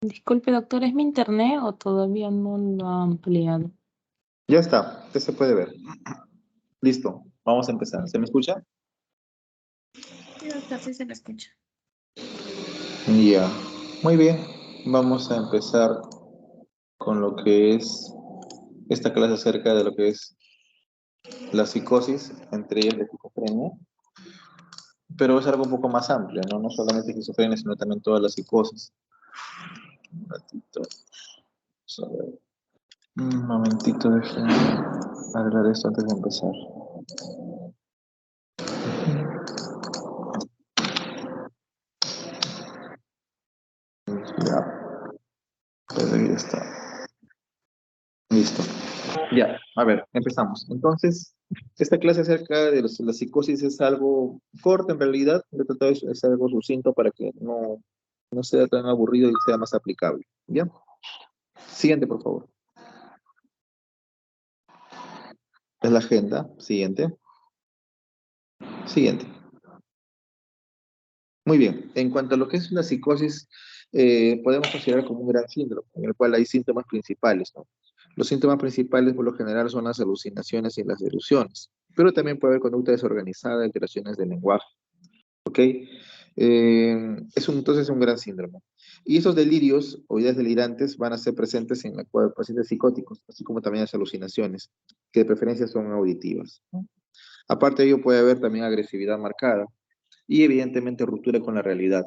Disculpe, doctor, ¿es mi internet o todavía no lo ha ampliado? Ya está, ya se puede ver. Listo, vamos a empezar. ¿Se me escucha? Sí, doctor, sí se lo escucha. Ya. Muy bien, vamos a empezar con lo que es esta clase acerca de lo que es la psicosis, entre ellas la esquizofrenia, pero es algo un poco más amplio, ¿no? No solamente esquizofrenia, sino también todas las psicosis. Un ratito. Vamos a ver. Un momentito, déjenme arreglar esto antes de empezar. Ya, pero ahí está. Listo. Ya, a ver, empezamos. Entonces, esta clase acerca de la psicosis es algo corto en realidad, de tratado es algo sucinto para que no sea tan aburrido y sea más aplicable. ¿Ya? Siguiente, por favor. Es la agenda. Siguiente. Siguiente. Muy bien. En cuanto a lo que es la psicosis, podemos considerar como un gran síndrome, en el cual hay síntomas principales, ¿no? Los síntomas principales, por lo general, son las alucinaciones y las delusiones, pero también puede haber conducta desorganizada, alteraciones del lenguaje. ¿Ok? Entonces es un gran síndrome. Y esos delirios o ideas delirantes van a ser presentes en pacientes psicóticos, así como también las alucinaciones, que de preferencia son auditivas, ¿no? Aparte de ello puede haber también agresividad marcada y evidentemente ruptura con la realidad.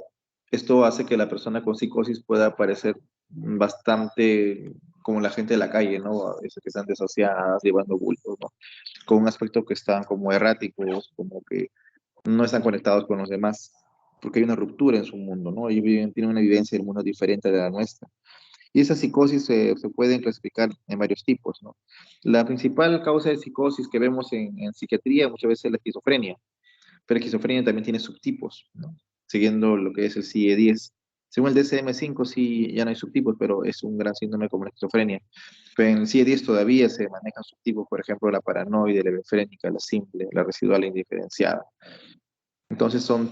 Esto hace que la persona con psicosis pueda parecer bastante como la gente de la calle, ¿no? A veces que están desasiadas, llevando bultos, ¿no? Con un aspecto que están como erráticos, como que no están conectados con los demás, porque hay una ruptura en su mundo, ¿no? Ellos tienen una vivencia del mundo diferente de la nuestra. Y esa psicosis se pueden clasificar en varios tipos, ¿no? La principal causa de psicosis que vemos en psiquiatría muchas veces es la esquizofrenia, pero la esquizofrenia también tiene subtipos, ¿no? Siguiendo lo que es el CIE-10. Según el DSM-5 sí ya no hay subtipos, pero es un gran síndrome como la esquizofrenia. Pero en el CIE-10 todavía se manejan subtipos, por ejemplo, la paranoide, la hebefrénica, la simple, la residual e indiferenciada. Entonces son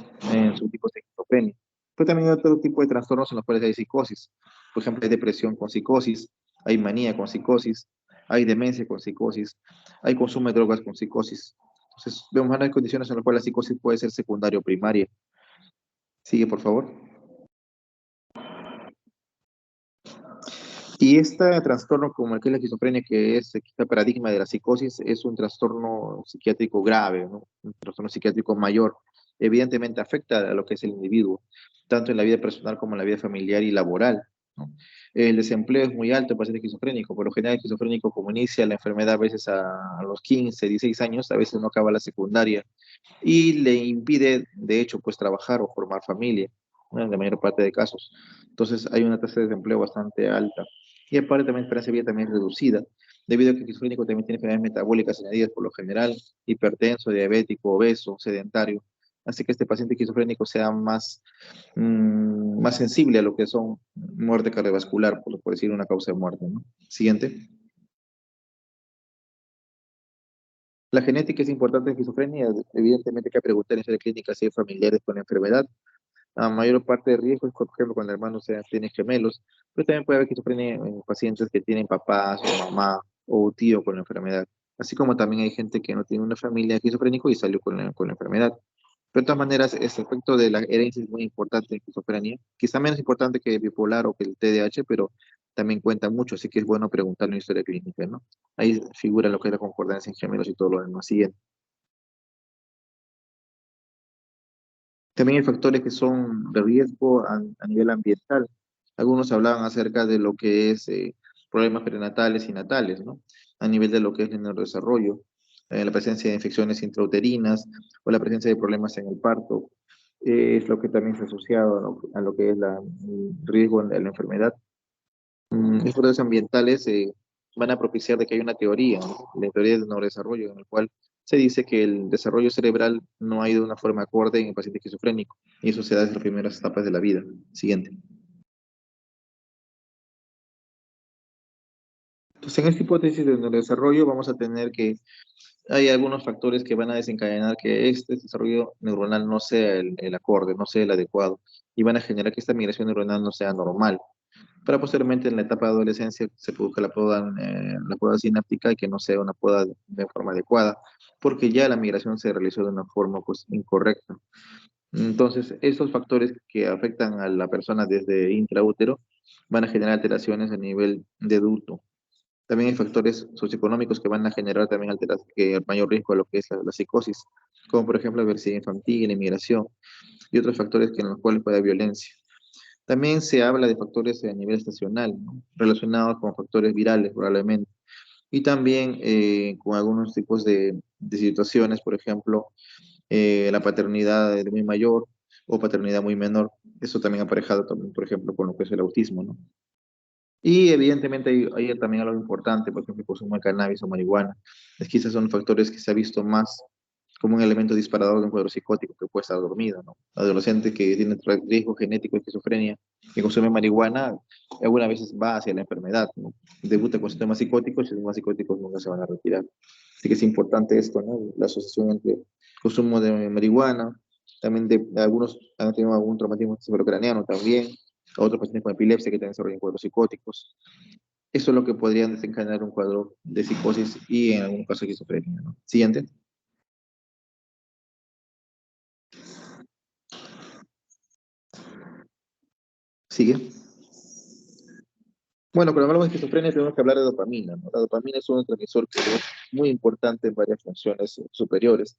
subtipos de esquizofrenia. Pero también hay otro tipo de trastornos en los cuales hay psicosis. Por ejemplo, hay depresión con psicosis, hay manía con psicosis, hay demencia con psicosis, hay consumo de drogas con psicosis. Entonces, vemos varias condiciones en las cuales la psicosis puede ser secundaria o primaria. Sigue, por favor. Y este trastorno, como el que es la esquizofrenia, que es este paradigma de la psicosis, es un trastorno psiquiátrico grave, ¿no? Un trastorno psiquiátrico mayor. Evidentemente afecta a lo que es el individuo, tanto en la vida personal como en la vida familiar y laboral, ¿no? El desempleo es muy alto en paciente esquizofrénico. Por lo general, el esquizofrénico, como inicia la enfermedad a veces a los 15, 16 años, a veces no acaba la secundaria y le impide, de hecho, pues trabajar o formar familia, ¿no? En la mayor parte de casos. Entonces, hay una tasa de desempleo bastante alta. Y aparte también esperanza de vida también es reducida, debido a que el esquizofrénico también tiene enfermedades metabólicas añadidas por lo general, hipertenso, diabético, obeso, sedentario. Así que este paciente esquizofrénico sea más sensible a lo que son muerte cardiovascular, por decir una causa de muerte, ¿no? Siguiente. La genética es importante en esquizofrenia. Evidentemente hay que preguntar en la clínica si hay familiares con la enfermedad. La mayor parte de riesgo es, por ejemplo, cuando hermanos tienen gemelos, pero también puede haber esquizofrenia en pacientes que tienen papás o mamá o tío con la enfermedad. Así como también hay gente que no tiene una familia esquizofrénico y salió con la enfermedad. Pero de todas maneras, ese aspecto de la herencia es muy importante en esquizofrenia. Quizá menos importante que el bipolar o que el TDAH, pero también cuenta mucho, así que es bueno preguntar en la historia clínica, ¿no? Ahí figura lo que es la concordancia en gemelos y todo lo demás. Siguiente. También hay factores que son de riesgo a nivel ambiental. Algunos hablaban acerca de lo que es problemas prenatales y natales, ¿no? A nivel de lo que es el neurodesarrollo, la presencia de infecciones intrauterinas o la presencia de problemas en el parto, es lo que también se ha asociado a lo que es el riesgo de la enfermedad. Estos factores ambientales van a propiciar de que haya una teoría, ¿no? La teoría del neurodesarrollo, en el cual se dice que el desarrollo cerebral no ha ido de una forma acorde en el paciente esquizofrénico, y eso se da desde las primeras etapas de la vida. Siguiente. Entonces, en esta hipótesis de neurodesarrollo vamos a tener que hay algunos factores que van a desencadenar que este desarrollo neuronal no sea el acorde, no sea el adecuado, y van a generar que esta migración neuronal no sea normal. para posteriormente en la etapa de adolescencia se produzca la poda sináptica y que no sea una poda de forma adecuada, porque ya la migración se realizó de una forma pues, incorrecta. Entonces, estos factores que afectan a la persona desde intraútero van a generar alteraciones a nivel de adulto. También hay factores socioeconómicos que van a generar también mayor riesgo a lo que es la psicosis, como por ejemplo la obesidad infantil, la inmigración y otros factores que en los cuales puede haber violencia. También se habla de factores a nivel estacional, ¿no? Relacionados con factores virales probablemente. Y también con algunos tipos de situaciones, por ejemplo, la paternidad de muy mayor o paternidad muy menor. Eso también aparejado también, por ejemplo, con lo que es el autismo, ¿no? Y evidentemente hay también algo importante, por ejemplo, el consumo de cannabis o marihuana. Es que esos son factores que se ha visto más como un elemento disparador de un cuadro psicótico que puede estar dormido, ¿no? Adolescente que tiene riesgo genético de esquizofrenia, que consume marihuana, algunas veces va hacia la enfermedad, ¿no? Debuta con síntomas psicóticos y los síntomas psicóticos nunca se van a retirar. Así que es importante esto, ¿no? La asociación entre consumo de marihuana, también algunos han tenido algún traumatismo cerebrocraniano también, otros pacientes con epilepsia que también desarrollan cuadros psicóticos. Eso es lo que podría desencadenar un cuadro de psicosis y en algún caso esquizofrenia, ¿no? Siguiente. Sigue. Bueno, cuando hablamos de esquizofrenia tenemos que hablar de dopamina, ¿no? La dopamina es un neurotransmisor que es muy importante en varias funciones superiores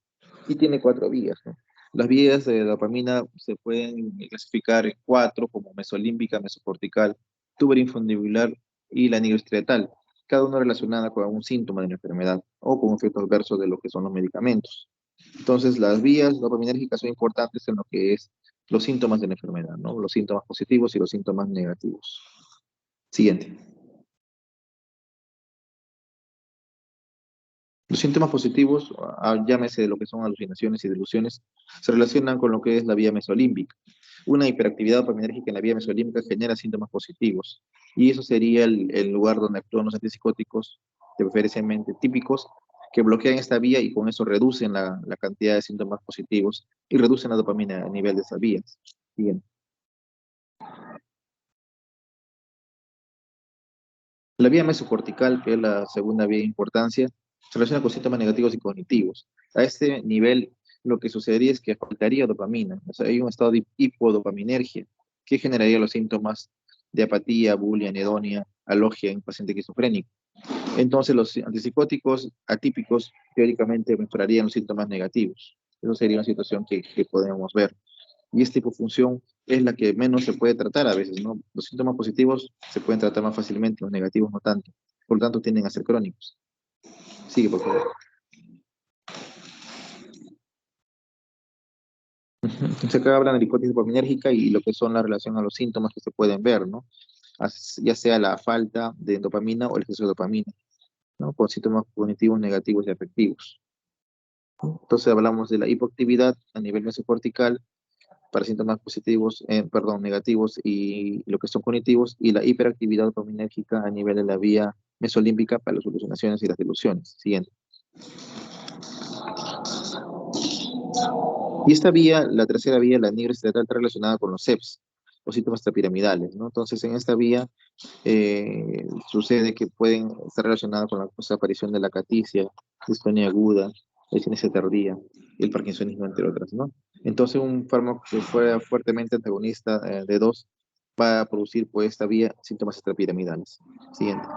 y tiene cuatro vías, ¿no? Las vías de dopamina se pueden clasificar en cuatro, como mesolímbica, mesocortical, tuberinfundibular y la nigroestriatal, cada una relacionada con algún síntoma de la enfermedad o con efectos adversos de lo que son los medicamentos. Entonces, las vías dopaminérgicas son importantes en lo que es los síntomas de la enfermedad, ¿no? Los síntomas positivos y los síntomas negativos. Siguiente. Los síntomas positivos, llámese lo que son alucinaciones y delusiones, se relacionan con lo que es la vía mesolímbica. Una hiperactividad dopaminérgica en la vía mesolímbica genera síntomas positivos. Y eso sería el lugar donde actúan los antipsicóticos, preferencialmente típicos, que bloquean esta vía y con eso reducen la cantidad de síntomas positivos y reducen la dopamina a nivel de esas vías. Bien. La vía mesocortical, que es la segunda vía de importancia, se relaciona con síntomas negativos y cognitivos. A este nivel, lo que sucedería es que faltaría dopamina, o sea, hay un estado de hipodopaminergia, que generaría los síntomas de apatía, bulia, anedonia, alogia en un paciente esquizofrénico. Entonces, los antipsicóticos atípicos teóricamente mejorarían los síntomas negativos. Eso sería una situación que podemos ver. Y esta hipofunción es la que menos se puede tratar a veces, ¿no? Los síntomas positivos se pueden tratar más fácilmente, los negativos no tanto. Por lo tanto, tienden a ser crónicos. Sigue, por favor. Entonces acá hablan de la hipótesis dopaminérgica y lo que son la relación a los síntomas que se pueden ver, ¿no? Ya sea la falta de dopamina o el exceso de dopamina, ¿no? Con síntomas cognitivos negativos y afectivos. Entonces hablamos de la hipoactividad a nivel mesocortical para síntomas positivos, perdón, negativos y lo que son cognitivos, y la hiperactividad dopaminérgica a nivel de la vía mesolímbica para las alucinaciones y las delusiones. Siguiente. Y esta vía, la tercera vía, la nigroestriatal, está relacionada con los CEPS, los síntomas extrapiramidales, ¿no? Entonces, en esta vía sucede que pueden estar relacionadas con la aparición de la caticia, distonía aguda, la tardía y el parkinsonismo, entre otras, ¿no? Entonces, un fármaco que fuera fuertemente antagonista de dos va a producir por esta vía síntomas extrapiramidales. Siguiente.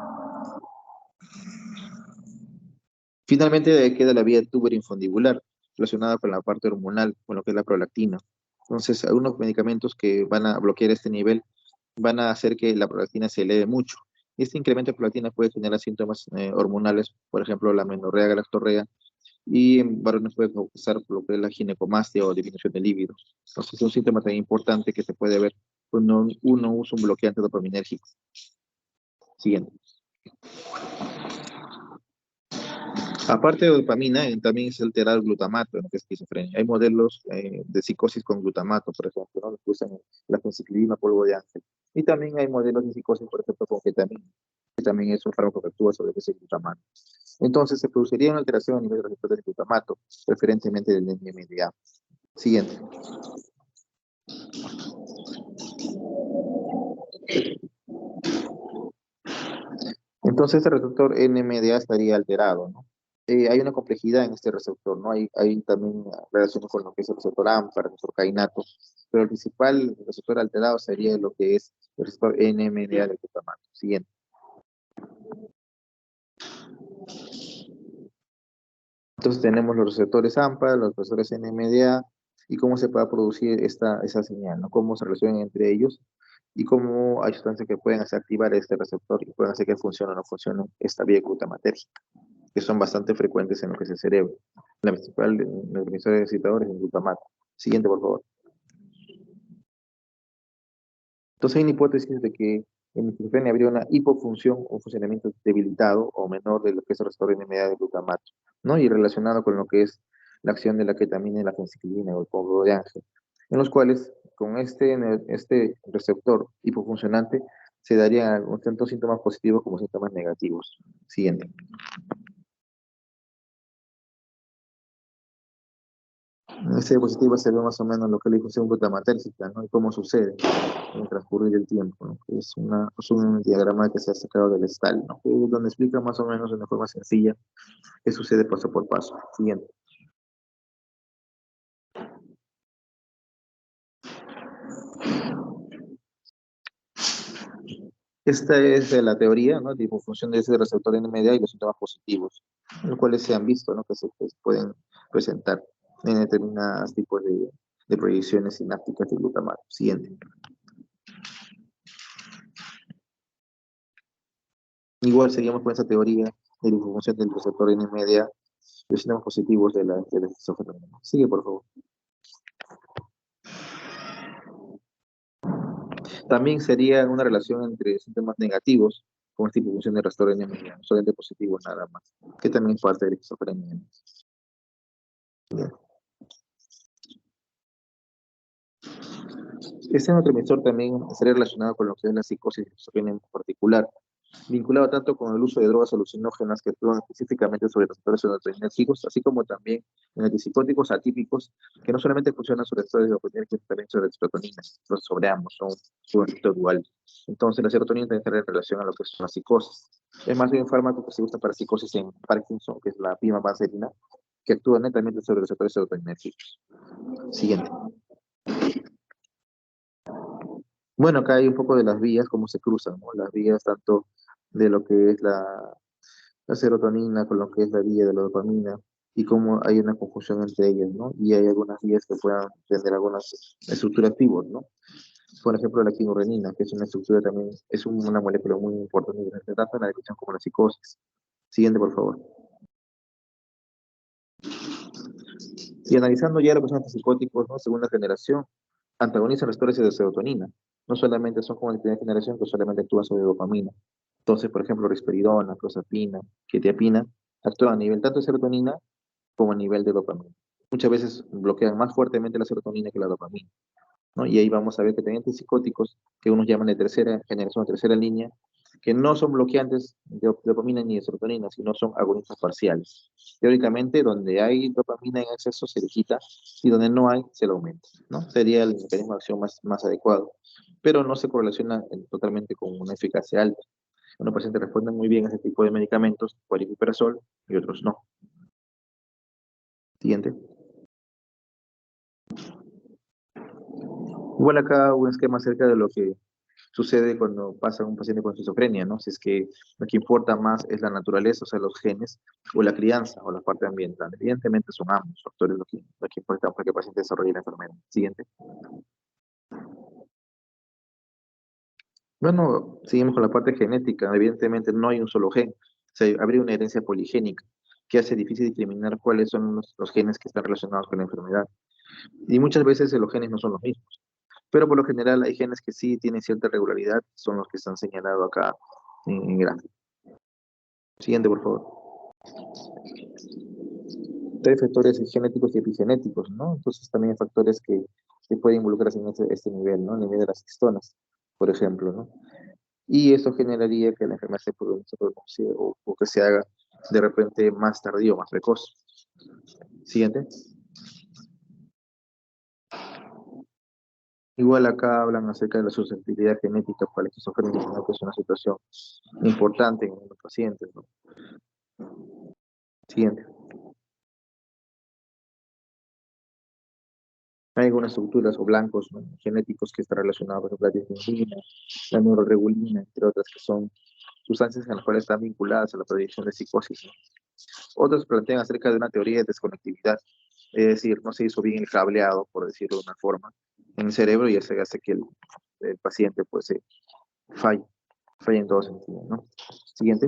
Finalmente queda la vía tuberinfundibular, relacionada con la parte hormonal, con lo que es la prolactina. Entonces, algunos medicamentos que van a bloquear este nivel van a hacer que la prolactina se eleve mucho. Este incremento de prolactina puede generar síntomas hormonales, por ejemplo, la menorrea, galactorrea, y en varones puede causar lo que es la ginecomastia o disminución de libido. Entonces, es un síntoma tan importante que se puede ver cuando uno usa un bloqueante dopaminérgico. Siguiente. Aparte de dopamina, también es alterar el glutamato en lo que es esquizofrenia. Hay modelos de psicosis con glutamato, por ejemplo, ¿no? Que usan la fenciclidina, polvo de ángel. Y también hay modelos de psicosis, por ejemplo, con ketamina, que también es un fármaco que actúa sobre ese glutamato. Entonces, se produciría una alteración a nivel de receptores de glutamato, preferentemente del NMDA. Siguiente. Entonces, este receptor NMDA estaría alterado, ¿no? Hay una complejidad en este receptor, ¿no? Hay también relaciones con lo que es el receptor AMPA, el receptor kainato, pero el principal receptor alterado sería lo que es el receptor NMDA del glutamato. Siguiente. Entonces tenemos los receptores AMPA, los receptores NMDA, y cómo se puede producir esa señal, ¿no? Cómo se relacionan entre ellos, y cómo hay sustancias que pueden hacer activar este receptor y pueden hacer que funcione o no funcione esta vía glutamatérgica, que son bastante frecuentes en lo que es el cerebro. La principal neurotransmisor excitador es el glutamato. Siguiente, por favor. Entonces hay una hipótesis de que en esquizofrenia habría una hipofunción o funcionamiento debilitado o menor de lo que es el receptor NMDA de glutamato, ¿no? Y relacionado con lo que es la acción de la ketamina y la fenciclidina o el polvo de ángel, en los cuales con este receptor hipofuncionante se darían tanto síntomas positivos como síntomas negativos. Siguiente. En este diapositiva se ve más o menos lo que es la difusión glutamatérgica, ¿no? Y cómo sucede en el transcurrir del tiempo, ¿no? Es un diagrama que se ha sacado del STAL, ¿no? Donde explica más o menos de una forma sencilla qué sucede paso por paso. Siguiente. Esta es de la teoría, ¿no? De función de ese receptor NMDA y los síntomas positivos, los cuales se han visto, ¿no? Que se pueden presentar en determinados tipos de proyecciones sinápticas de glutamato. Siguiente. Igual seguimos con esa teoría de la función del receptor NMDA y los síntomas positivos de la esquizofrenia. Sigue, por favor. También sería una relación entre síntomas negativos con esta función del receptor NMDA, no solamente positivos nada más, que también es parte de la esquizofrenia. Bien. Este neurotransmisor también estaría relacionado con lo que es la psicosis esquizofrénica en particular, vinculado tanto con el uso de drogas alucinógenas que actúan específicamente sobre receptores serotoninérgicos, así como también en antipsicóticos atípicos que no solamente funcionan sobre receptores dopaminérgicos, sino también sobre serotonina, sobre ambos, son un efecto dual. Entonces la serotonina también estaría en relación a lo que es la psicosis. Es más bien un fármaco que se usa para psicosis en Parkinson, que es la pimavanserin, que actúa netamente sobre receptores serotoninérgicos. Siguiente. Bueno, acá hay un poco de las vías, cómo se cruzan, ¿no? Las vías tanto de lo que es la serotonina con lo que es la vía de la dopamina y cómo hay una confusión entre ellas, ¿no? Y hay algunas vías que puedan tener algunas estructuras pivot, ¿no? Por ejemplo, la quinorenina, que es una estructura también, es una molécula muy importante tanto en la depresión como en la psicosis. Siguiente, por favor. Y analizando ya lo que son antipsicóticos, ¿no? Segunda generación, antagonizan receptores de serotonina. No solamente son como la primera generación, que solamente actúan sobre dopamina. Entonces, por ejemplo, risperidona, clozapina, quetiapina, actúan a nivel tanto de serotonina como a nivel de dopamina. Muchas veces bloquean más fuertemente la serotonina que la dopamina, ¿no? Y ahí vamos a ver que también hay psicóticos que unos llaman de tercera generación o tercera línea, que no son bloqueantes de dopamina ni de serotonina, sino son agonistas parciales. Teóricamente, donde hay dopamina en exceso se le quita y donde no hay se le aumenta, ¿no? Sería el mecanismo de acción más adecuado, pero no se correlaciona totalmente con una eficacia alta. Unos pacientes responden muy bien a ese tipo de medicamentos, por aripiprazol, y otros no. Siguiente. Igual acá un esquema acerca de lo que sucede cuando pasa un paciente con esquizofrenia, ¿no? Si es que lo que importa más es la naturaleza, o sea, los genes, o la crianza, o la parte ambiental. Evidentemente son ambos factores lo que importa para que el paciente desarrolle la enfermedad. Siguiente. Bueno, seguimos con la parte genética. Evidentemente no hay un solo gen. O sea, habría una herencia poligénica que hace difícil determinar cuáles son los genes que están relacionados con la enfermedad. Y muchas veces los genes no son los mismos. Pero por lo general hay genes que sí tienen cierta regularidad, son los que están señalados acá en gráfico. Siguiente, por favor. Hay factores genéticos y epigenéticos, ¿no? Entonces también hay factores que pueden involucrarse en este nivel, ¿no? En el nivel de las histonas, por ejemplo, ¿no? Y eso generaría que la enfermedad se pronuncie o que se haga de repente más tardío, más precoz. Siguiente. Igual acá hablan acerca de la susceptibilidad genética para la esquizofrenia, ¿no? Que es una situación importante en los pacientes, ¿no? Siguiente. Hay algunas estructuras o blancos, ¿no?, genéticos que están relacionados con la disciplina, la neuroregulina, entre otras, que son sustancias en las cuales están vinculadas a la predicción de psicosis, ¿no? Otros plantean acerca de una teoría de desconectividad, es decir, no se hizo bien el cableado, por decirlo de una forma, en el cerebro, y eso hace que el paciente pues falle, falle en todo sentido, ¿no? Siguiente.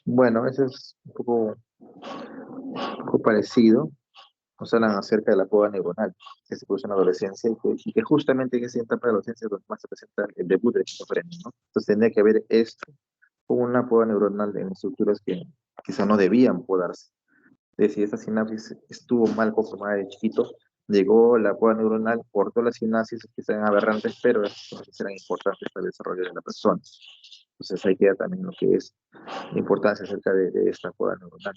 Bueno, ese es un poco parecido. Nos hablan acerca de la poda neuronal que se produce en la adolescencia y que justamente en esa etapa de la adolescencia es donde más se presenta el debut de la esquizofrenia, ¿no? Entonces tendría que haber esto con una poda neuronal en estructuras que quizá no debían podarse. Es decir, esta sinapsis estuvo mal conformada de chiquito, llegó la poda neuronal, cortó las sinapsis que sean aberrantes, pero eran importantes para el desarrollo de la persona. Entonces ahí queda también lo que es la importancia acerca de esta poda neuronal.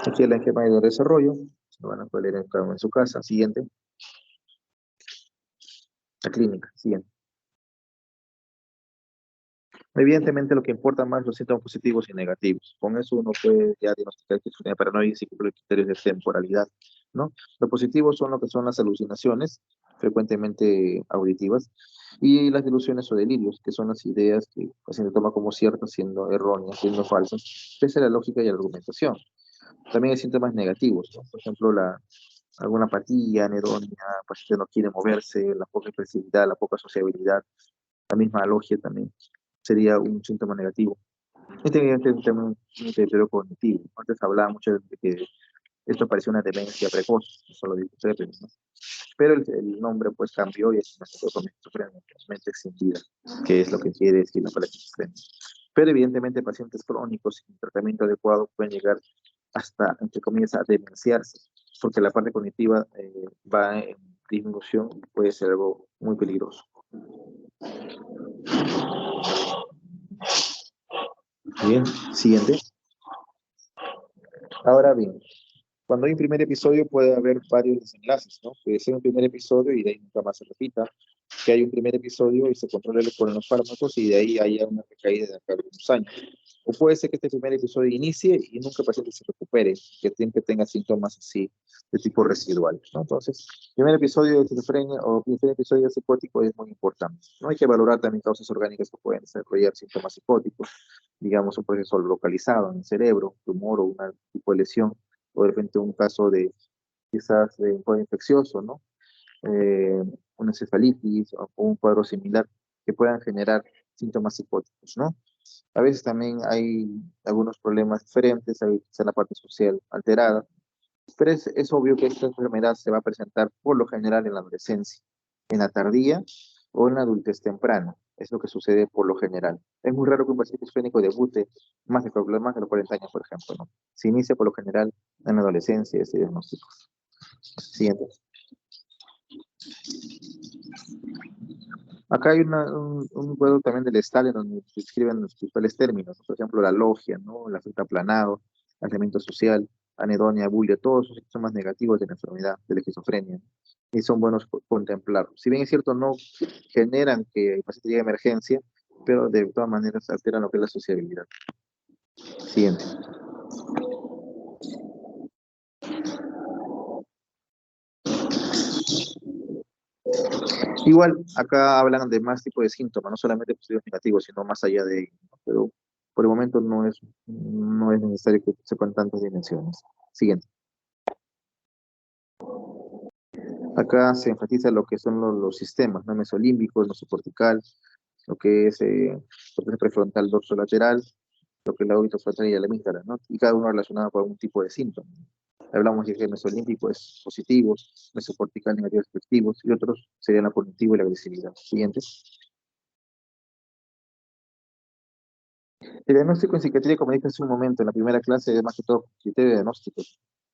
Aquí el esquema de desarrollo, lo van a poder leer cada uno en su casa. Siguiente. La clínica. Siguiente. Evidentemente lo que importa más son los síntomas positivos y negativos. Con eso uno puede ya diagnosticar esquizofrenia paranoide si cumple los criterios de temporalidad, ¿no? Los positivos son lo que son las alucinaciones, frecuentemente auditivas, y las delusiones o delirios, que son las ideas que el paciente toma como ciertas, siendo erróneas, siendo falsas, pese a la lógica y la argumentación. También hay síntomas negativos, ¿no? Por ejemplo, alguna apatía, anedonia, el paciente no quiere moverse, la poca expresividad, la poca sociabilidad, la misma alogia también sería un síntoma negativo. Este evidentemente es un deterioro cognitivo. Antes hablaba mucho de que esto parecía una demencia precoz, eso lo dijo Treppen, ¿no? Pero el nombre pues cambió y es una esquizofrenia, mente extendida, que es lo que quiere decir la palabra esquizofrenia. Pero evidentemente pacientes crónicos sin tratamiento adecuado pueden llegar hasta, entre comillas, a demenciarse, porque la parte cognitiva va en disminución y puede ser algo muy peligroso. Bien, siguiente. Ahora bien, cuando hay un primer episodio puede haber varios desenlaces, ¿no? Puede ser un primer episodio y de ahí nunca más se repita, que hay un primer episodio y se controle con los fármacos y de ahí haya una recaída de acá a algunos años. O puede ser que este primer episodio inicie y nunca el paciente se recupere, que siempre tenga síntomas así de tipo residual, ¿no? Entonces, primer episodio de esquizofrenia o primer episodio psicótico es muy importante, ¿no? Hay que valorar también causas orgánicas que pueden desarrollar síntomas psicóticos, digamos un proceso localizado en el cerebro, tumor o un tipo de lesión, o de repente un caso de quizás de un cuadro infeccioso, ¿no? Una encefalitis o un cuadro similar que puedan generar síntomas psicóticos, ¿no? A veces también hay algunos problemas diferentes, hay quizá la parte social alterada, pero es obvio que esta enfermedad se va a presentar por lo general en la adolescencia, en la tardía o en la adultez temprana. Es lo que sucede por lo general. Es muy raro que un paciente esquizofrénico debute más de los 40 años, por ejemplo, ¿no? Se inicia por lo general en la adolescencia ese diagnóstico. Siguiente. Acá hay un juego también del Stalin donde se describen los principales términos, ¿no? Por ejemplo, la logia, ¿no? El afecto aplanado, aislamiento social, anedonia, bulia, todos esos síntomas negativos de la enfermedad, de la esquizofrenia, ¿no? Y son buenos contemplar. Si bien es cierto, no generan que el paciente llegue a emergencia, pero de todas maneras alteran lo que es la sociabilidad. Siguiente. Igual, acá hablan de más tipos de síntomas, no solamente positivos negativos, sino más allá de ello, ¿no? Pero por el momento no es necesario que sepan tantas dimensiones. Siguiente. Acá se enfatiza lo que son los sistemas, ¿no? Mesolímbico, el mesocortical, lo que es prefrontal dorsolateral, lo que es la órbita frontal y la amígdala, ¿no? Y cada uno relacionado con algún tipo de síntoma. Hablamos de que el mesolímbico es positivo, mesocortical negativos positivos, y otros serían la cognitivo y la agresividad. Siguiente. El diagnóstico en psiquiatría, como dije hace un momento, en la primera clase es más que todo criterio diagnóstico.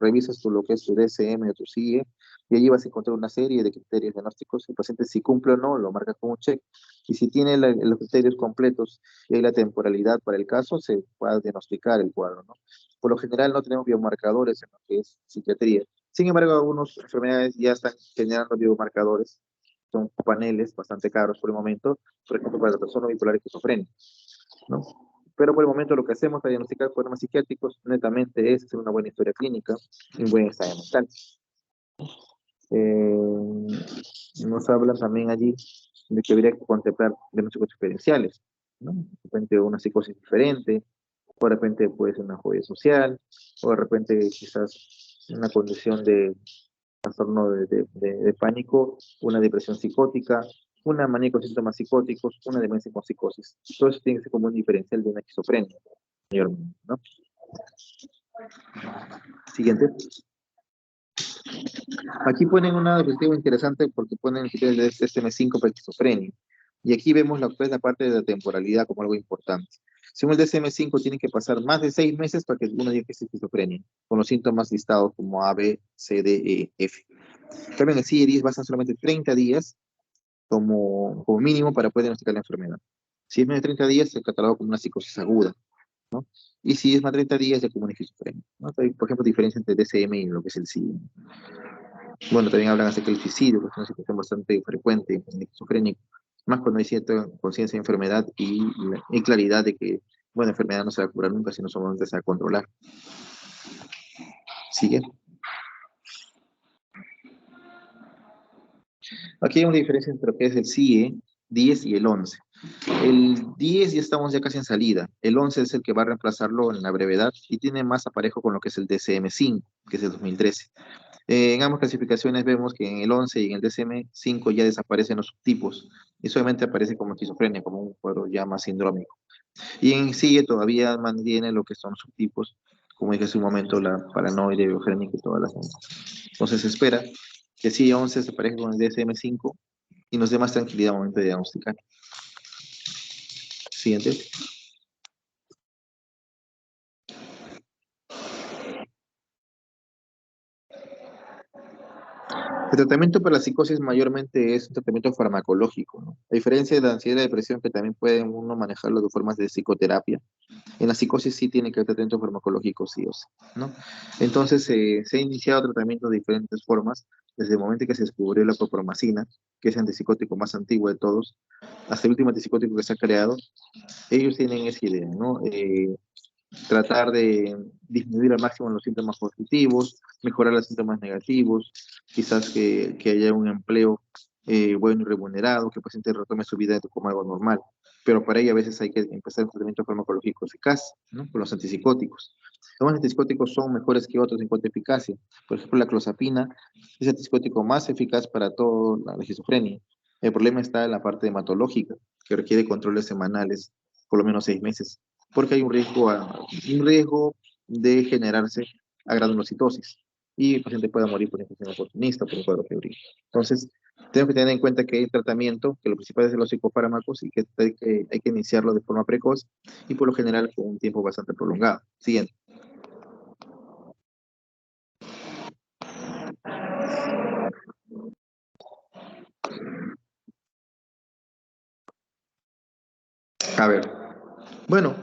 revisas tú lo que es tu DSM o tu CIE, y allí vas a encontrar una serie de criterios diagnósticos. El paciente, si cumple o no, lo marca como check, y si tiene los criterios completos y hay la temporalidad para el caso, se puede diagnosticar el cuadro, ¿no? Por lo general no tenemos biomarcadores en lo que es psiquiatría. Sin embargo, algunas enfermedades ya están generando biomarcadores, son paneles bastante caros por el momento, por ejemplo, para la persona bipolar y esquizofrénica, ¿no? Pero por el momento lo que hacemos para diagnosticar problemas psiquiátricos netamente es hacer una buena historia clínica y un buen ensayo mental. Nos hablan también allí de que habría que contemplar diagnósticos diferenciales, ¿no? De repente una psicosis diferente, o de repente puede ser una fobia social, o de repente quizás una condición de trastorno de pánico, una depresión psicótica, una manía con síntomas psicóticos, una demencia con psicosis. Todo eso tiene que ser como un diferencial de una esquizofrenia, mayormente, ¿no? Siguiente. Aquí ponen una diapositiva interesante porque ponen el criterio de DSM-5 para esquizofrenia. Y aquí vemos lo que es la parte de la temporalidad como algo importante. Según el DSM-5, tiene que pasar más de 6 meses para que uno diga que es esquizofrenia, con los síntomas listados como A, B, C, D, E, F. También el CIE-10 basta solamente 30 días como mínimo para poder diagnosticar la enfermedad. Si es menos de 30 días, se cataloga como una psicosis aguda, ¿no? Y si es más de 30 días, ya como una esquizofrenia, ¿no? Hay, por ejemplo, diferencia entre DSM y lo que es el CIE. Bueno, también hablan acerca del suicidio, que es una situación bastante frecuente en el esquizofrénico, más cuando hay cierta conciencia de enfermedad y claridad de que, bueno, la enfermedad no se va a curar nunca, sino solamente se va a controlar. ¿Sigue? Aquí hay una diferencia entre lo que es el CIE 10 y el 11. El 10 ya estamos ya casi en salida. El 11 es el que va a reemplazarlo en la brevedad y tiene más aparejo con lo que es el DSM-5, que es el 2013. En ambas clasificaciones vemos que en el 11 y en el DSM-5 ya desaparecen los subtipos y solamente aparece como esquizofrenia, como un cuadro ya más sindrómico. Y en sí todavía mantiene lo que son subtipos, como dije hace un momento, la paranoide, biogénica y todas las demás. Entonces se espera que sí 11 se pareja con el DSM-5 y nos dé más tranquilidad al momento de diagnosticar. Siguiente. El tratamiento para la psicosis mayormente es un tratamiento farmacológico, ¿no? A diferencia de la ansiedad y la depresión, que también puede uno manejarlo de formas de psicoterapia, en la psicosis sí tiene que haber tratamiento farmacológico, sí o sí, ¿no? Entonces se ha iniciado tratamiento de diferentes formas, desde el momento que se descubrió la clorpromacina, que es el antipsicótico más antiguo de todos, hasta el último antipsicótico que se ha creado. Ellos tienen esa idea, ¿no? Tratar de disminuir al máximo los síntomas positivos, mejorar los síntomas negativos, quizás que haya un empleo bueno y remunerado, que el paciente retome su vida como algo normal. Pero para ello a veces hay que empezar un tratamiento farmacológico eficaz, ¿no? Con los antipsicóticos. Los antipsicóticos son mejores que otros en cuanto a eficacia. Por ejemplo, la clozapina es el antipsicótico más eficaz para toda la esquizofrenia. El problema está en la parte hematológica, que requiere controles semanales, por lo menos 6 meses, porque hay un riesgo de generarse a granulocitosis y el paciente pueda morir por infección oportunista, por un cuadro febril. Entonces, tenemos que tener en cuenta que hay tratamiento, que lo principal es los psicofármacos y que hay que iniciarlo de forma precoz y por lo general con un tiempo bastante prolongado. Siguiente. A ver, bueno,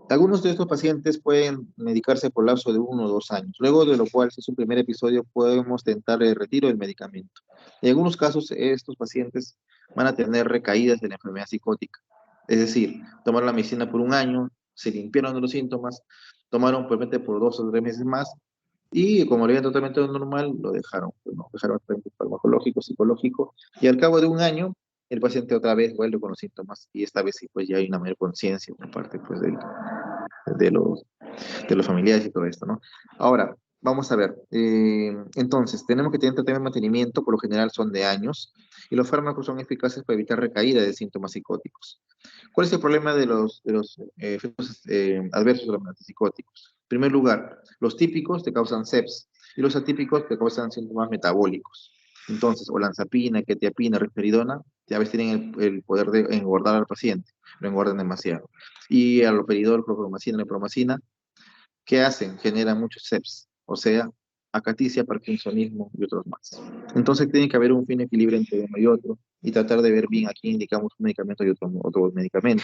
algunos de estos pacientes pueden medicarse por lapso de 1 o 2 años, luego de lo cual, si es un primer episodio, podemos tentar el retiro del medicamento. En algunos casos, estos pacientes van a tener recaídas de la enfermedad psicótica, es decir, tomaron la medicina por un año, se limpiaron de los síntomas, tomaron probablemente por 2 o 3 meses más, y como había tratamiento normal, lo dejaron, pues, ¿no? Dejaron el tratamiento farmacológico, psicológico, y al cabo de un año, el paciente otra vez vuelve con los síntomas, y esta vez sí, pues ya hay una mayor conciencia por parte pues, de los, de los familiares y todo esto, ¿no? Ahora, vamos a ver. Entonces, tenemos que tener tratamiento de mantenimiento, por lo general son de años, y los fármacos son eficaces para evitar recaída de síntomas psicóticos. ¿Cuál es el problema de los efectos adversos de los antipsicóticos? En primer lugar, los típicos te causan SEPS y los atípicos te causan síntomas metabólicos. Entonces, olanzapina, quetiapina, risperidona, ya ves, tienen el poder de engordar al paciente, lo engordan demasiado. Y aloperidol, clorpromacina, lepromacina, ¿qué hacen? Generan muchos SEPS, o sea, acaticia, parkinsonismo y otros más. Entonces tiene que haber un fin equilibrio entre uno y otro y tratar de ver bien a quién indicamos un medicamento y otro medicamento.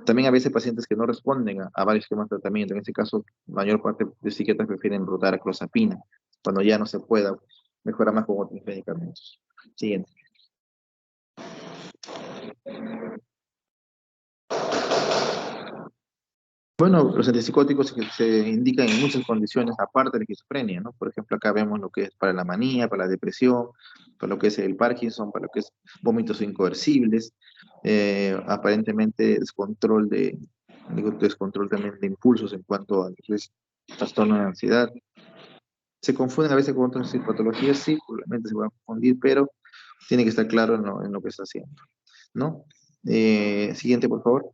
También a veces pacientes que no responden a varios esquemas de tratamiento. En este caso, la mayor parte de psiquiatras prefieren rotar a clozapina cuando ya no se pueda mejorar más con otros medicamentos. Siguiente. Bueno, los antipsicóticos se indican en muchas condiciones aparte de la esquizofrenia, ¿no? Por ejemplo, acá vemos lo que es para la manía, para la depresión, para lo que es el Parkinson, para lo que es vómitos incoercibles, aparentemente descontrol también de impulsos en cuanto a lo que es trastorno de ansiedad. Se confunden a veces con otras patologías, sí, probablemente se van a confundir, pero tiene que estar claro en lo que está haciendo, ¿no? Siguiente, por favor.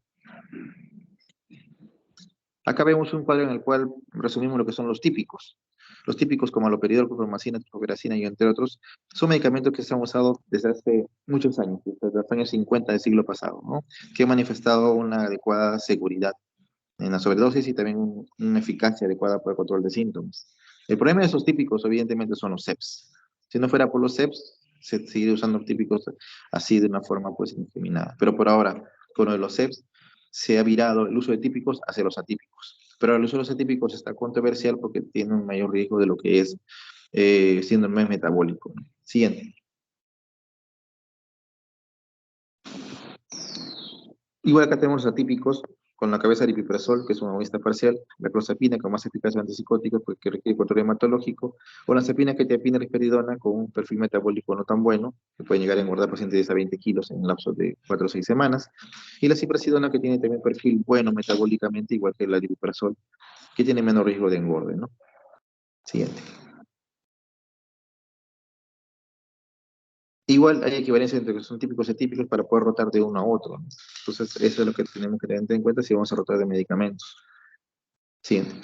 Acá vemos un cuadro en el cual resumimos lo que son los típicos. Los típicos como aloperidol, clorpromacina, sulfagracina y entre otros, son medicamentos que se han usado desde hace muchos años, desde los años 50 del siglo pasado, ¿no? Que han manifestado una adecuada seguridad en la sobredosis y también una eficacia adecuada para el control de síntomas. El problema de esos típicos, evidentemente, son los CEPs. Si no fuera por los CEPs, se seguiría usando típicos así de una forma pues indiscriminada. Pero por ahora, con lo de los CEPs, se ha virado el uso de típicos hacia los atípicos. Pero el uso de los atípicos está controversial porque tiene un mayor riesgo de lo que es síndrome metabólico. Siguiente. Igual acá tenemos los atípicos con la cabeza de aripiprazol, que es un agonista parcial, la clozapina con más eficacia antipsicótica porque requiere control hematológico, o la azepina, ketiapina, risperidona con un perfil metabólico no tan bueno, que puede llegar a engordar pacientes de hasta 20 kilos en un lapso de 4 o 6 semanas, y la ciprasidona, que tiene también perfil bueno metabólicamente, igual que el aripiprazol, que tiene menos riesgo de engorde, ¿no? Siguiente. Igual hay equivalencia entre que son típicos y atípicos para poder rotar de uno a otro, ¿no? Entonces, eso es lo que tenemos que tener en cuenta si vamos a rotar de medicamentos. Siguiente.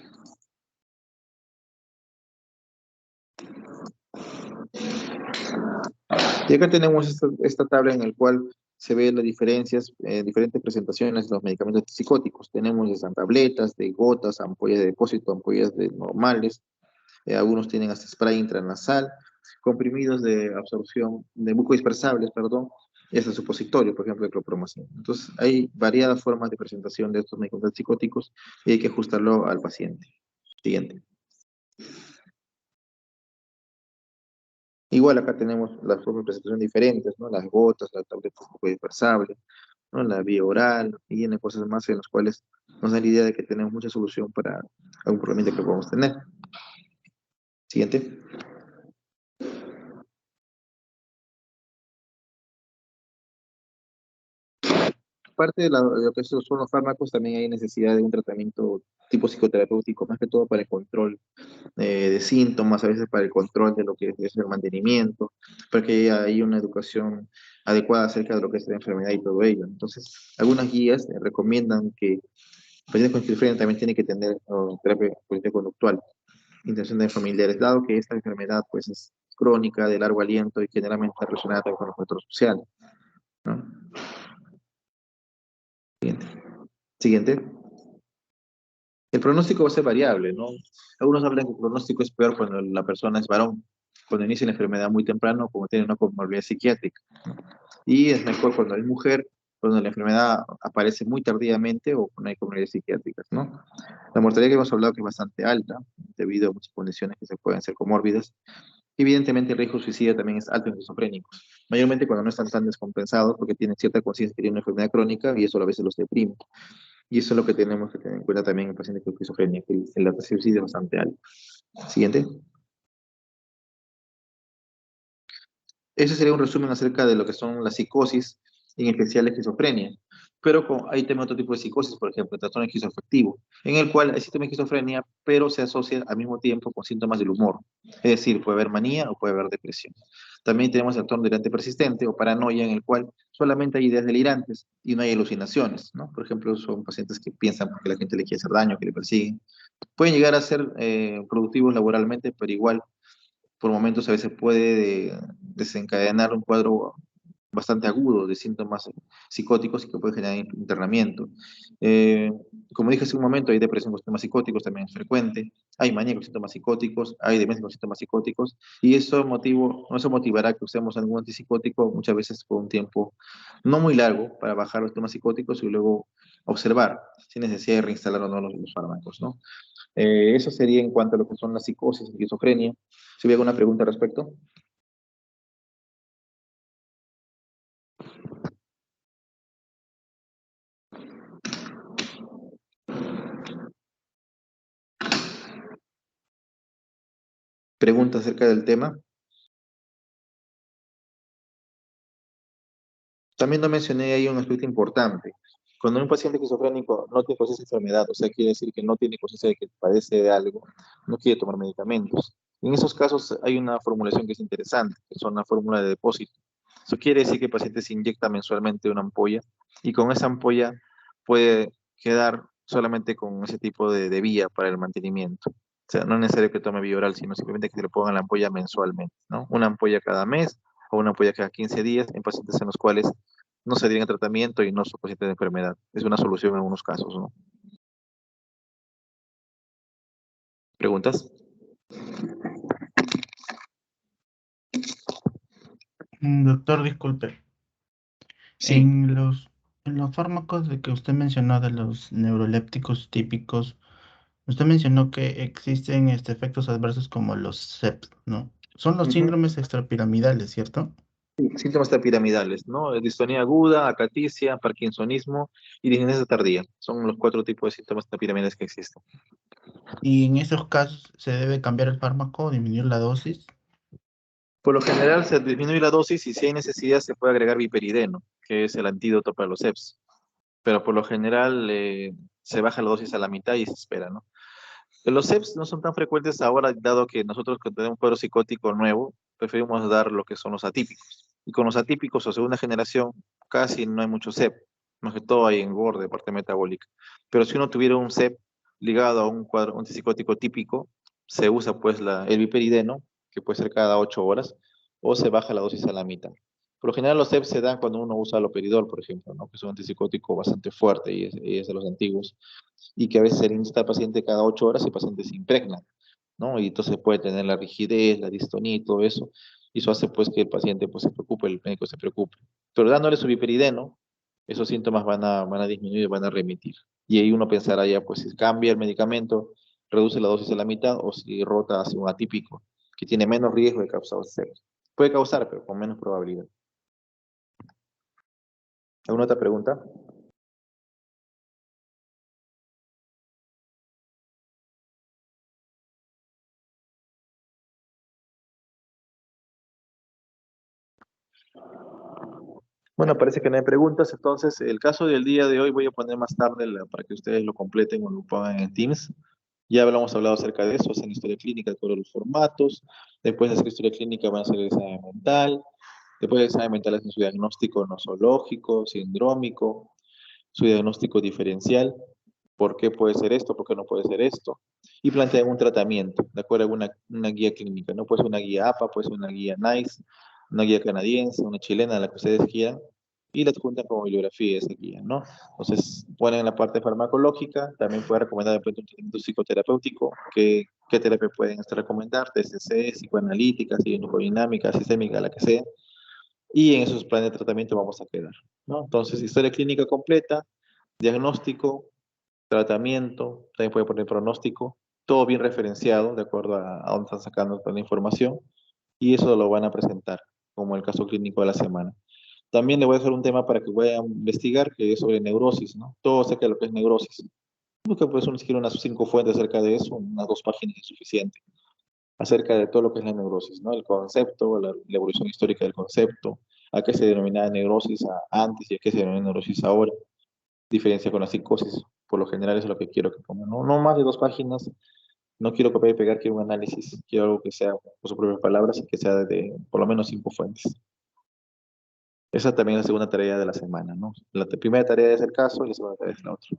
Y acá tenemos esta tabla en la cual se ven las diferencias, diferentes presentaciones de los medicamentos psicóticos. Tenemos desde tabletas, de gotas, ampollas de depósito, ampollas de normales. Algunos tienen hasta spray intranasal, comprimidos de absorción, de mucodispersables, perdón, y hasta supositorio, por ejemplo, de clorpromacina. Entonces, hay variadas formas de presentación de estos medicamentos psicóticos y hay que ajustarlo al paciente. Siguiente. Igual acá tenemos las formas de presentación diferentes, ¿no? Las gotas, la tableta mucodispersable, ¿no? La vía oral, y en cosas más en las cuales nos da la idea de que tenemos mucha solución para algún problema que podemos tener. Siguiente. Aparte de lo que son los fármacos, también hay necesidad de un tratamiento tipo psicoterapéutico, más que todo para el control de síntomas, a veces para el control de lo que es el mantenimiento, para que haya una educación adecuada acerca de lo que es la enfermedad y todo ello. Entonces, algunas guías recomiendan que pacientes con esquizofrenia también tienen que tener terapia política conductual, intención de familiares, dado que esta enfermedad pues es crónica, de largo aliento y generalmente está relacionada también con los factores sociales, ¿no? Siguiente. Siguiente. El pronóstico va a ser variable, ¿no? Algunos hablan que el pronóstico es peor cuando la persona es varón, cuando inicia la enfermedad muy temprano, como tiene una comorbilidad psiquiátrica. Y es mejor cuando es mujer, cuando la enfermedad aparece muy tardíamente o cuando hay comorbilidades psiquiátricas, ¿no? La mortalidad que hemos hablado que es bastante alta, debido a muchas condiciones que se pueden ser comórbidas. Evidentemente el riesgo suicida también es alto en esquizofrénicos, mayormente cuando no están tan descompensados porque tienen cierta conciencia que tienen una enfermedad crónica y eso a veces los deprime. Y eso es lo que tenemos que tener en cuenta también en pacientes con esquizofrenia, que el tasa de suicidio es bastante alto. Siguiente. Ese sería un resumen acerca de lo que son las psicosis, en especial la esquizofrenia. Pero hay también otro tipo de psicosis, por ejemplo, el trastorno esquizoafectivo, en el cual hay síntomas de esquizofrenia, pero se asocia al mismo tiempo con síntomas del humor. Es decir, puede haber manía o puede haber depresión. También tenemos el trastorno delirante persistente o paranoia, en el cual solamente hay ideas delirantes y no hay alucinaciones, ¿no? Por ejemplo, son pacientes que piensan que la gente le quiere hacer daño, que le persiguen. Pueden llegar a ser productivos laboralmente, pero igual por momentos a veces puede desencadenar un cuadro bastante agudo de síntomas psicóticos y que puede generar internamiento. Como dije hace un momento, hay depresión con síntomas psicóticos, también es frecuente, hay manía con síntomas psicóticos, hay demencia con síntomas psicóticos, y eso motivará que usemos algún antipsicótico muchas veces por un tiempo no muy largo para bajar los síntomas psicóticos y luego observar sin necesidad de reinstalar o no los fármacos, ¿no? Eso sería en cuanto a lo que son la psicosis, la esquizofrenia. Si hubiera alguna pregunta al respecto. Pregunta acerca del tema. También no mencioné ahí un aspecto importante. Cuando un paciente esquizofrénico no tiene conciencia de enfermedad, o sea, quiere decir que no tiene conciencia de que padece de algo, no quiere tomar medicamentos. En esos casos hay una formulación que es interesante, que son la fórmula de depósito. Eso quiere decir que el paciente se inyecta mensualmente una ampolla y con esa ampolla puede quedar solamente con ese tipo de vía para el mantenimiento. O sea, no es necesario que tome vía oral, sino simplemente que se le ponga la ampolla mensualmente, ¿no? Una ampolla cada mes o una ampolla cada 15 días en pacientes en los cuales no se tienen tratamiento y no son pacientes de enfermedad. Es una solución en algunos casos, ¿no? ¿Preguntas? Doctor, disculpe. Sí. En los fármacos de que usted mencionó de los neurolépticos típicos, usted mencionó que existen efectos adversos como los SEP, ¿no? Son los Ujú. síndromes extrapiramidales, ¿cierto? Sí, síntomas piramidales, ¿no? Distonía aguda, acaticia, parkinsonismo y disnesia tardía. Son los 4 tipos de síntomas piramidales que existen. Y en esos casos se debe cambiar el fármaco, disminuir la dosis. Por lo general se disminuye la dosis y si hay necesidad se puede agregar viperideno, que es el antídoto para los EPS. Pero por lo general se baja la dosis a la mitad y se espera, ¿no? Los EPS no son tan frecuentes ahora, dado que nosotros que tenemos un cuadro psicótico nuevo, preferimos dar lo que son los atípicos. Y con los atípicos o segunda generación, casi no hay mucho CEP, más que todo hay engorde, parte metabólica. Pero si uno tuviera un CEP ligado a un cuadro antipsicótico típico, se usa pues el viperideno, que puede ser cada 8 horas, o se baja la dosis a la mitad. Por lo general los CEP se dan cuando uno usa aloperidol, por ejemplo, ¿no? Que es un antipsicótico bastante fuerte y es de los antiguos y que a veces se le incita al paciente cada 8 horas y el paciente se impregna, ¿no? Y entonces puede tener la rigidez, la distonía y todo eso, y eso hace pues que el paciente pues se preocupe, el médico se preocupe. Pero dándole su viperideno, esos síntomas van a disminuir, van a remitir. Y ahí uno pensará ya, pues si cambia el medicamento, reduce la dosis a la mitad, o si rota hacia un atípico, que tiene menos riesgo de causar sepsis. Puede causar, pero con menos probabilidad. ¿Alguna otra pregunta? Bueno, parece que no hay preguntas, entonces el caso del día de hoy voy a poner más tarde para que ustedes lo completen o lo pongan en Teams. Ya hablado acerca de eso, hacen historia clínica, todos los formatos, después de hacer historia clínica van a hacer el examen mental, después del examen mental hacen su diagnóstico nosológico, sindrómico, su diagnóstico diferencial, por qué puede ser esto, por qué no puede ser esto, y plantean un tratamiento, de acuerdo a una guía clínica, no puede ser una guía APA, puede ser una guía NICE, una guía canadiense, una chilena, la que ustedes quieran, y la juntan como bibliografía de esa guía, ¿no? Entonces, ponen en la parte farmacológica, también puede recomendar después un tratamiento psicoterapéutico, qué terapia pueden recomendar, TCC, psicoanalítica, psicodinámica, sistémica, la que sea, y en esos planes de tratamiento vamos a quedar, ¿no? Entonces, historia clínica completa, diagnóstico, tratamiento, también puede poner pronóstico, todo bien referenciado de acuerdo a dónde están sacando toda la información y eso lo van a presentar como el caso clínico de la semana. También le voy a hacer un tema para que vayan a investigar que es sobre neurosis, ¿no? Todo acerca de lo que es neurosis. Creo que pues uno quiere unas 5 fuentes acerca de eso, unas 2 páginas es suficiente, acerca de todo lo que es la neurosis, ¿no? El concepto, la evolución histórica del concepto, a qué se denominaba neurosis antes y a qué se denomina neurosis ahora, diferencia con la psicosis. Por lo general eso es lo que quiero que pongan, ¿no? No más de 2 páginas, no quiero copiar y pegar, quiero un análisis, quiero algo que sea con sus propias palabras y que sea de por lo menos 5 fuentes. Esa también es la segunda tarea de la semana, ¿no? La primera tarea es el caso y la segunda tarea es la otra.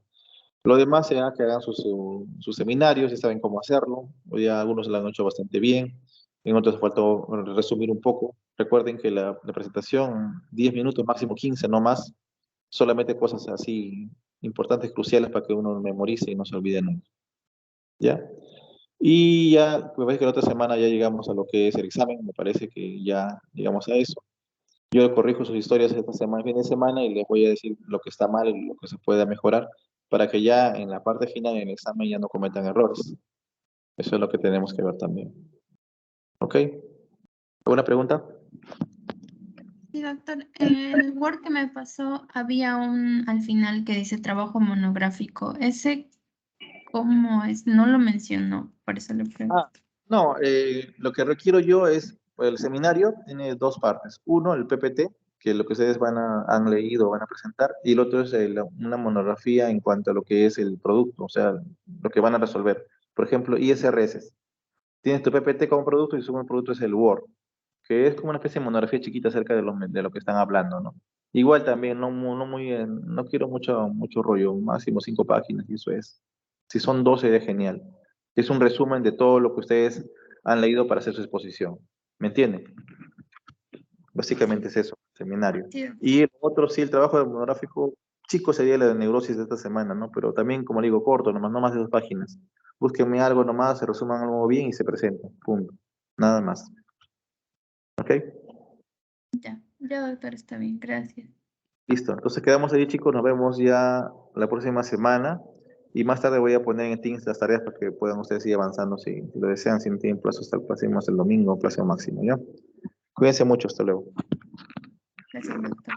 Lo demás será que hagan sus seminarios, ya saben cómo hacerlo. Hoy día algunos lo han hecho bastante bien. En otros faltó resumir un poco. Recuerden que la presentación, 10 minutos, máximo 15, no más. Solamente cosas así importantes, cruciales para que uno memorice y no se olvide nunca. ¿Ya? Y ya, me parece que la otra semana ya llegamos a lo que es el examen, me parece que ya llegamos a eso. Yo corrijo sus historias esta semana, fin de semana, y les voy a decir lo que está mal y lo que se puede mejorar, para que ya en la parte final del examen ya no cometan errores. Eso es lo que tenemos que ver también. ¿Ok? ¿Alguna pregunta? Sí, doctor. En el Word que me pasó había al final que dice trabajo monográfico. ¿Ese cómo es? No lo mencionó, por eso le pregunto. No, lo que requiero yo es, el seminario tiene dos partes. Uno, el PPT, que es lo que ustedes han leído, van a presentar, y el otro es una monografía en cuanto a lo que es el producto, o sea, lo que van a resolver. Por ejemplo, ISRS. Tienes tu PPT como producto y su segundo producto es el Word, que es como una especie de monografía chiquita acerca de lo que están hablando, ¿no? Igual también, no quiero mucho rollo, máximo 5 páginas, y eso es. Si son 12, es genial. Es un resumen de todo lo que ustedes han leído para hacer su exposición. ¿Me entienden? Básicamente es eso, seminario. Sí, Y el otro, sí, el trabajo del monográfico, chico sería la de neurosis de esta semana, ¿no? Pero también, como le digo, corto, nomás, no más de 2 páginas. Búsquenme algo nomás, se resuman algo bien y se presentan. Punto. Nada más. ¿Ok? ya, doctor, está bien, gracias. Listo. Entonces quedamos ahí, chicos. Nos vemos ya la próxima semana. Y más tarde voy a poner en Teams las tareas para que puedan ustedes ir avanzando si lo desean, si no tienen plazo hasta el próximo, hasta el domingo, plazo máximo, ¿ya? Cuídense mucho. Hasta luego. Gracias, doctor.